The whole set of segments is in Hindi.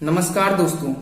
नमस्कार दोस्तों,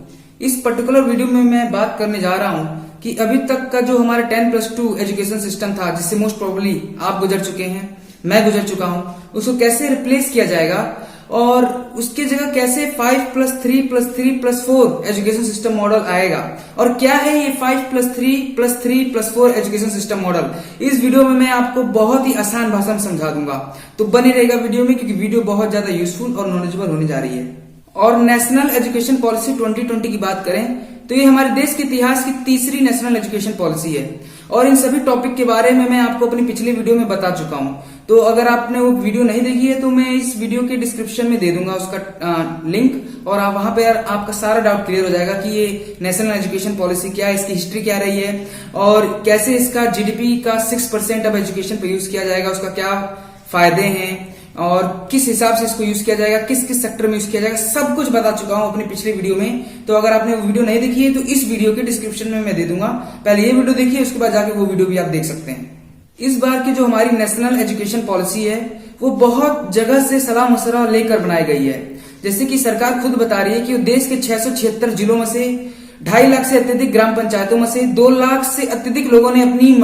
इस पर्टिकुलर वीडियो में मैं बात करने जा रहा हूं कि अभी तक का जो हमारा 10+2 एजुकेशन सिस्टम था, जिससे मोस्ट प्रोबेबली आप गुजर चुके हैं, मैं गुजर चुका हूं, उसको कैसे रिप्लेस किया जाएगा और उसके जगह कैसे 5+3+3+4 एजुकेशन सिस्टम मॉडल आएगा और क्या है ये 5+3+3+4 एजुकेशन सिस्टम मॉडल। इस वीडियो में मैं आपको बहुत ही आसान भाषा में समझा दूंगा, तो बने रहेगा वीडियो में, क्योंकि वीडियो बहुत ज्यादा यूजफुल और नॉलेजेबल होने जा रही है। और नेशनल एजुकेशन पॉलिसी 2020 की बात करें तो ये हमारे देश के इतिहास की तीसरी नेशनल एजुकेशन पॉलिसी है और इन सभी टॉपिक के बारे में मैं आपको अपनी पिछली वीडियो में बता चुका हूं। तो अगर आपने वो वीडियो नहीं देखी है तो मैं इस वीडियो के डिस्क्रिप्शन में दे दूंगा उसका लिंक, और आप वहां पे आपका सारा डाउट क्लियर हो जाएगा कि ये नेशनल एजुकेशन पॉलिसी क्या है, इसकी हिस्ट्री क्या रही है और कैसे इसका जीडीपी का 6% अब एजुकेशन पे यूज किया जाएगा, उसका क्या फायदे हैं और किस हिसाब से इसको यूज किया जाएगा, किस किस सेक्टर में यूज किया जाएगा, सब कुछ बता चुका हूं अपनी पिछली वीडियो में। तो अगर आपने वो वीडियो नहीं देखी है तो इस वीडियो के डिस्क्रिप्शन में मैं दे दूंगा, पहले ये वीडियो देखिए, उसके बाद जाके वो वीडियो भी आप देख सकते हैं। इस बार की जो हमारी नेशनल एजुकेशन पॉलिसी है वो बहुत जगह से सलाह मशवरा लेकर बनाई गई है। जैसे कि सरकार खुद बता रही है कि देश के 676 जिलों में से 2.5 लाख से अत्यधिक ग्राम पंचायतों में से 2 लाख से अत्यधिक लोगों ने अपनी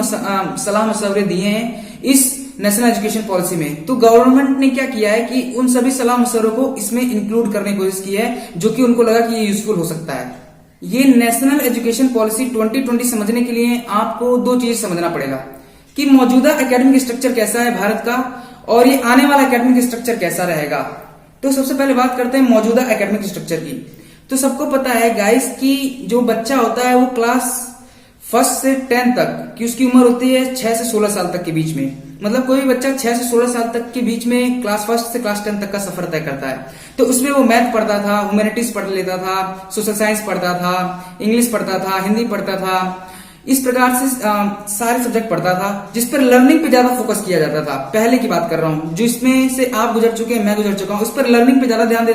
सलाह मशवरे दिए हैं इस नेशनल एजुकेशन पॉलिसी में। तो गवर्नमेंट ने क्या किया है कि उन सभी सलाह मशवरों को इसमें इंक्लूड करने की कोशिश की है, जो कि उनको लगा कि ये यूजफुल हो सकता है। ये नेशनल एजुकेशन पॉलिसी 2020 समझने के लिए आपको 2 चीज समझना पड़ेगा कि मौजूदा एकेडमिक स्ट्रक्चर कैसा है भारत का और ये आने वाला एकेडमिक स्ट्रक्चर कैसा रहेगा। तो सबसे पहले बात करते हैं मौजूदा एकेडमिक स्ट्रक्चर की। तो सबको पता है गाइस कि जो बच्चा होता है वो क्लास 1 से 10 तक की उसकी उम्र होती है 6 से 16 साल तक के बीच में। मतलब कोई भी बच्चा 6 से 16 साल तक के बीच में क्लास 1 से क्लास 10 तक का सफर तय करता है। तो उसमें वो मैथ पढ़ता था, ह्यूमैनिटीज पढ़ लेता था, सोशल साइंस पढ़ता था, इंग्लिश पढ़ता था, हिंदी पढ़ता था, इस प्रकार से सारे सब्जेक्ट पढ़ता था, जिस पर लर्निंग पे ज्यादा फोकस किया जाता था। पहले की बात कर रहा हूं, जो इसमें से आप गुजर चुके हैं, मैं गुजर चुका हूं, उस पर लर्निंग पे ज्यादा ध्यान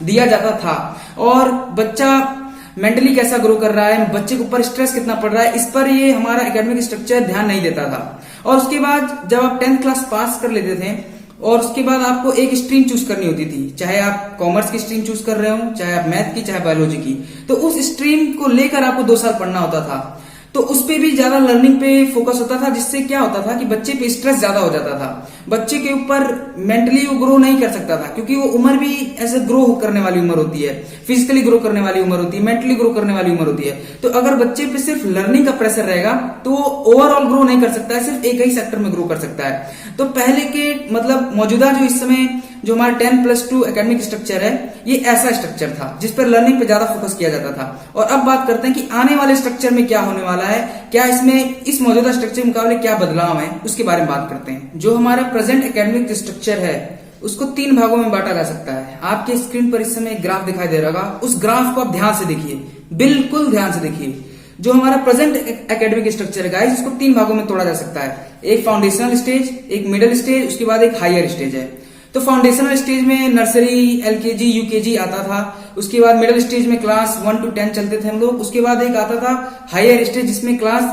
दिया जाता था। और बच्चा मेंटली कैसा ग्रो कर रहा है, बच्चे के ऊपर स्ट्रेस कितना पड़ रहा है, इस पर ये हमारा एकेडमिक स्ट्रक्चर ध्यान नहीं देता था। और उसके बाद जब आप 10th क्लास पास कर लेते थे और उसके बाद आपको एक स्ट्रीम चूज करनी होती थी, चाहे आप कॉमर्स की स्ट्रीम चूज कर रहे हो, चाहे आप मैथ की, चाहे बायोलॉजी की, तो उस स्ट्रीम को लेकर आपको 2 साल पढ़ना होता था। तो उस पे भी ज्यादा लर्निंग पे फोकस होता था, जिससे क्या होता था कि बच्चे पे स्ट्रेस ज्यादा हो जाता था। बच्चे के ऊपर मेंटली वो ग्रो नहीं कर सकता था, क्योंकि वो उम्र भी ऐसे ग्रो करने वाली उम्र होती है, फिजिकली ग्रो करने वाली उम्र होती है, मेंटली ग्रो करने वाली उम्र होती है। तो अगर बच्चे पे सिर्फ लर्निंग का प्रेशर रहेगा तो वो ओवरऑल ग्रो नहीं कर सकता है, सिर्फ एक ही सेक्टर में ग्रो कर सकता है। तो पहले के मतलब मौजूदा जो इस समय जो हमारा 10+2 एकेडमिक स्ट्रक्चर है, ये ऐसा स्ट्रक्चर था जिस पर लर्निंग पे ज्यादा फोकस किया जाता था। और अब बात करते हैं कि आने वाले स्ट्रक्चर में क्या होने वाला है, क्या इसमें इस मौजूदा स्ट्रक्चर के मुकाबले क्या बदलाव है, उसके बारे में बात करते हैं। जो हमारा प्रेजेंट एकेडमिक स्ट्रक्चर है उसको 3 भागों में बांटा जा सकता है। आपके स्क्रीन पर इस समय एक ग्राफ दिखाई दे रहा होगा, उस ग्राफ को आप ध्यान से देखिए, बिल्कुल ध्यान से देखिए। जो हमारा प्रेजेंट एकेडमिक स्ट्रक्चर है गाइस, इसको 3 भागों में तोड़ा जा सकता है। एक फाउंडेशनल स्टेज, एक मिडिल स्टेज, उसके बाद एक हायर स्टेज है। तो फाउंडेशनल स्टेज में नर्सरी, एलकेजी, यूकेजी आता था, उसके बाद मिडिल स्टेज में क्लास 1 to 10 चलते थे हम लोग, उसके बाद एक आता था हायर स्टेज जिसमें क्लास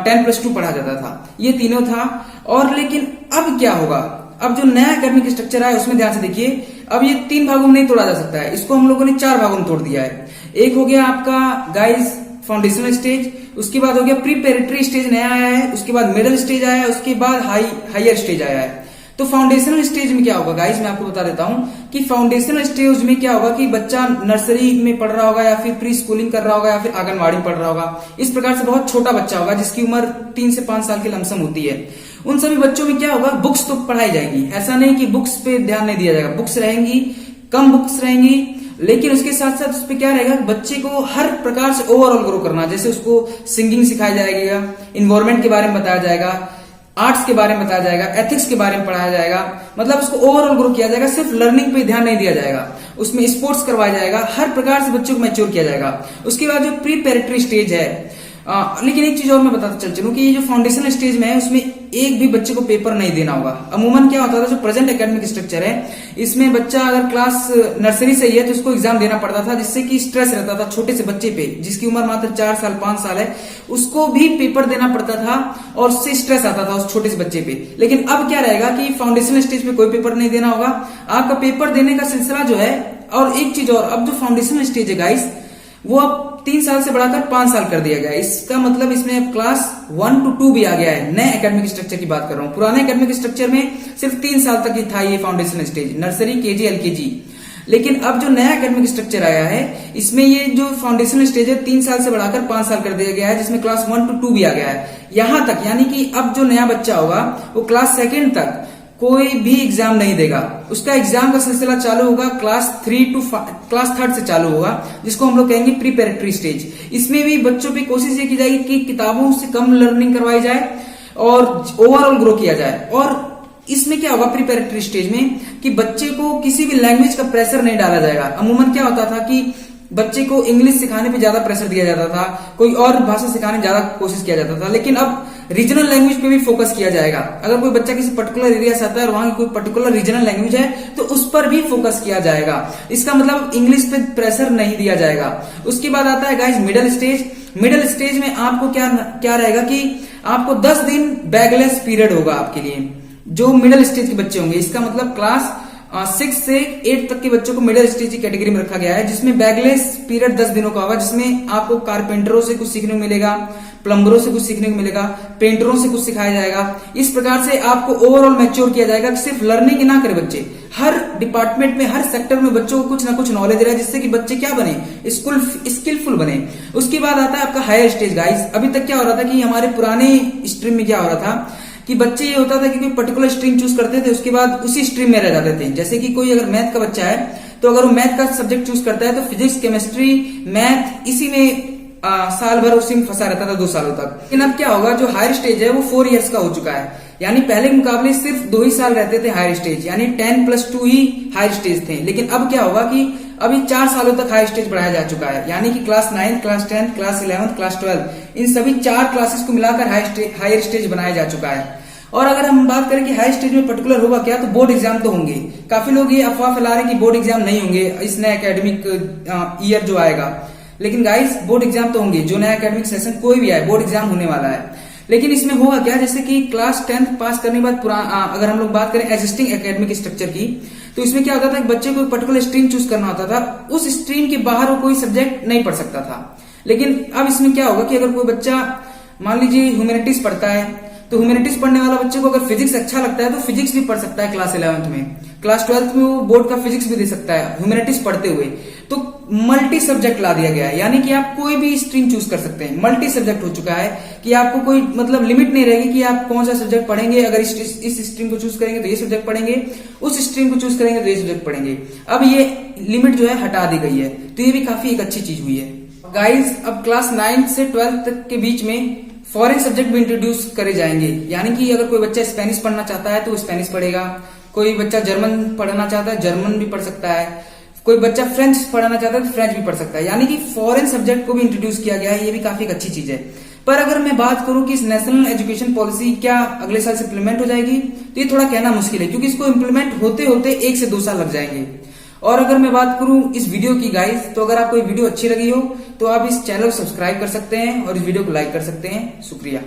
10+2 पढ़ा जाता था। ये तीनों था। और लेकिन अब क्या होगा, अब जो नया एकेडमिक स्ट्रक्चर है उसमें ध्यान से देखिए, अब ये 3 भागों में नहीं तोड़ा जा सकता है, इसको हम लोगों ने 4 भागों में तोड़ दिया है। एक हो गया आपका गाइस फाउंडेशनल स्टेज, उसके बाद हो गया प्रीपेरेटरी स्टेज नया आया है, उसके बाद मिडिल स्टेज आया है, उसके बाद हायर स्टेज आया है। तो फाउंडेशनल स्टेज में क्या होगा गाइस, मैं आपको बता देता हूं कि फाउंडेशनल स्टेज में क्या होगा कि बच्चा नर्सरी में पढ़ रहा होगा या फिर प्री स्कूलिंग कर रहा होगा या फिर आंगनबाड़ी में पढ़ रहा होगा। इस प्रकार से बहुत छोटा बच्चा होगा जिसकी उम्र 3 से 5 साल की लमसम होती है। उन सभी बच्चों में क्या होगा, बुक्स तो पढ़ाई जाएंगी, ऐसा नहीं कि बुक्स पे ध्यान नहीं दिया जाएगा, बुक्स रहेंगी, कम बुक्स रहेंगी, लेकिन उसके साथ साथ उस पर क्या रहेगा, बच्चे को हर प्रकार से ओवरऑल ग्रो करना। जैसे उसको सिंगिंग सिखाया जाएगा, इन्वायरमेंट के बारे में बताया जाएगा, आर्ट्स के बारे में बताया जाएगा, एथिक्स के बारे में पढ़ाया जाएगा, मतलब उसको ओवरऑल ग्रो किया जाएगा। सिर्फ लर्निंग पे ध्यान नहीं दिया जाएगा, उसमें स्पोर्ट्स करवाया जाएगा, हर प्रकार से बच्चों को मैच्योर किया जाएगा। उसके बाद जो प्रीपेरेटरी स्टेज है, लेकिन एक चीज और मैं बताता चलूं कि ये जो फाउंडेशनल स्टेज में है उसमें एक भी बच्चे को पेपर नहीं देना होगा। अमूमन क्या होता था, जो प्रेजेंट एकेडमिक स्ट्रक्चर है इसमें बच्चा अगर क्लास नर्सरी से ही है तो उसको एग्जाम देना पड़ता था, जिससे कि स्ट्रेस रहता था छोटे से बच्चे पे, जिसकी उम्र मात्र 4 साल 5 साल है, उसको भी पेपर देना पड़ता था और उससे स्ट्रेस आता था उस छोटे से बच्चे पे। लेकिन अब क्या रहेगा कि फाउंडेशनल स्टेज पे कोई पेपर नहीं देना होगा, आपका पेपर देने का सिलसिला जो है और एक चीज और, अब जो फाउंडेशन स्टेज है गाइस वो अब 3 साल से बढ़ाकर 5 साल कर दिया गया है। इसका मतलब इसमें अब क्लास 1 to 2 भी आ गया है। नए एकेडमिक स्ट्रक्चर की बात कर रहा हूं। पुराने एकेडमिक स्ट्रक्चर में सिर्फ 3 साल तक ही था ये foundation stage, nursery, KG, LKG. लेकिन अब जो नया एकेडमिक स्ट्रक्चर आया है इसमें ये जो फाउंडेशन स्टेज है 3 साल से बढ़ाकर 5 साल कर दिया गया है, जिसमें क्लास 1 to 2 भी आ गया है। यहां तक यानी कि अब जो नया बच्चा होगा वो क्लास 2 तक कोई भी एग्जाम नहीं देगा। उसका एग्जाम का सिलसिला चालू होगा क्लास 3 to क्लास 3 से चालू होगा, जिसको हम लोग कहेंगे प्रीपैरेटरी स्टेज। इसमें भी बच्चों पे कोशिश ये की जाएगी कि किताबों से कम लर्निंग करवाई जाए और ओवरऑल ग्रो किया जाए। और इसमें क्या होगा प्रीपैरेटरी स्टेज में कि बच्चे को किसी भी लैंग्वेज का प्रेशर नहीं डाला जाएगा। अमूमन क्या होता था कि बच्चे को इंग्लिश सिखाने पे ज्यादा प्रेशर दिया जाता था, कोई और भाषा सिखाने ज्यादा कोशिश किया जाता था, लेकिन अब रीजनल लैंग्वेज पे भी फोकस किया जाएगा। अगर कोई बच्चा किसी पर्टिकुलर एरिया से आता है और वहां की कोई पर्टिकुलर रीजनल लैंग्वेज है तो उस पर भी फोकस किया जाएगा। इसका मतलब इंग्लिश पे प्रेशर नहीं दिया जाएगा। उसके बाद आता है guys middle stage. Middle stage में आपको क्या रहेगा कि आपको 10 दिन बैगलेस पीरियड होगा आपके लिए, जो मिडिल स्टेज के बच्चे होंगे। इसका मतलब क्लास 6 से 8 तक के बच्चों को मिडिल स्टेज की कैटेगरी में रखा गया है, जिसमें बैगलेस पीरियड 10 दिनों का होगा, जिसमें आपको कारपेंटरों से कुछ सीखने को मिलेगा, प्लम्बरों से कुछ सीखने को मिलेगा, पेंटरों से कुछ सिखाया जाएगा। इस प्रकार से आपको ओवरऑल मैच्योर किया जाएगा कि सिर्फ लर्निंग ना करे बच्चे, हर डिपार्टमेंट में, हर सेक्टर में बच्चों को कुछ ना कुछ नॉलेज रहे, जिससे कि बच्चे क्या बने, स्किलफुल बने। उसके बाद आता है आपका हायर स्टेज गाइस। अभी तक क्या हो रहा था कि हमारे पुराने स्ट्रीम में क्या हो रहा था कि बच्चे ये होता था कि कोई पर्टिकुलर स्ट्रीम चूज करते थे, उसके बाद उसी स्ट्रीम में रह जाते थे। जैसे कि कोई अगर मैथ का बच्चा है तो अगर वो मैथ का सब्जेक्ट चूज करता है तो फिजिक्स, केमिस्ट्री, मैथ इसी में साल भर उसी में फंसा रहता था 2 सालों तक। लेकिन अब क्या होगा, जो हायर स्टेज है वो 4 इयर्स का हो चुका है, यानी पहले के मुकाबले सिर्फ 2 ही साल रहते थे हायर स्टेज, यानी 10+2 ही हायर स्टेज थे। लेकिन अब क्या होगा कि अभी 4 सालों तक हायर स्टेज बढ़ाया जा चुका है, यानी कि क्लास 9, क्लास 10, क्लास 11, क्लास 12 इन सभी 4 क्लासेस को मिलाकर हायर स्टेज बनाया जा चुका है। और अगर हम बात करें कि हाई स्टेज में पर्टिकुलर होगा क्या, तो बोर्ड एग्जाम तो होंगे। काफी लोग ये अफवाह फैला रहे हैं कि बोर्ड एग्जाम नहीं होंगे इस नए एकेडमिक ईयर जो आएगा, लेकिन गाइस बोर्ड एग्जाम तो होंगे। जो नया एकेडमिक सेशन कोई भी आए बोर्ड एग्जाम होने वाला है। लेकिन इसमें होगा क्या, जैसे कि क्लास 10 पास करने के बाद अगर हम लोग बात करें एग्जिस्टिंग एकेडमिक स्ट्रक्चर की, तो इसमें क्या होता था कि बच्चे को पर्टिकुलर स्ट्रीम चूज करना होता था, उस स्ट्रीम के बाहर वो कोई सब्जेक्ट नहीं पढ़ सकता था। लेकिन अब इसमें क्या होगा कि अगर कोई बच्चा मान लीजिए ह्यूमैनिटीज पढ़ता है, तो ह्यूमैनिटीज पढ़ने वाला बच्चे को अगर फिजिक्स अच्छा लगता है तो फिजिक्स भी पढ़ सकता है क्लास 11th में, क्लास 12th में वो बोर्ड का फिजिक्स भी दे सकता है ह्यूमैनिटीज पढ़ते हुए। तो मल्टी सब्जेक्ट ला दिया गया है, यानी कि आप कोई भी स्ट्रीम चूज कर सकते हैं। मल्टी सब्जेक्ट हो चुका है कि आपको कोई मतलब लिमिट नहीं रहेगी कि आप कौन सा सब्जेक्ट पढ़ेंगे। अगर इस स्ट्रीम को चूज करेंगे तो ये सब्जेक्ट पढ़ेंगे, उस स्ट्रीम को चूज करेंगे तो ये सब्जेक्ट पढ़ेंगे। अब ये लिमिट जो है हटा दी गई है, तो ये भी काफी एक अच्छी चीज हुई है गाइज। अब क्लास 9 से 12 तक के बीच में फॉरेन सब्जेक्ट भी इंट्रोड्यूस करे जाएंगे, यानी कि अगर कोई बच्चा स्पेनिश पढ़ना चाहता है तो वो स्पेनिश पढ़ेगा, कोई बच्चा जर्मन पढ़ना चाहता है जर्मन भी पढ़ सकता है, कोई बच्चा फ्रेंच पढ़ना चाहता है तो फ्रेंच भी पढ़ सकता है। यानी कि फॉरेन सब्जेक्ट को भी इंट्रोड्यूस किया गया है, ये भी काफी एक अच्छी चीज है। पर अगर मैं बात करूं कि इस नेशनल एजुकेशन पॉलिसी क्या अगले साल से इम्प्लीमेंट हो जाएगी, तो ये थोड़ा कहना मुश्किल है, क्योंकि इसको इम्प्लीमेंट होते होते 1 से 2 साल लग जाएंगे। और अगर मैं बात करूं इस वीडियो की गाइस, तो अगर आपको ये वीडियो अच्छी लगी हो तो आप इस चैनल को सब्सक्राइब कर सकते हैं और इस वीडियो को लाइक कर सकते हैं। शुक्रिया।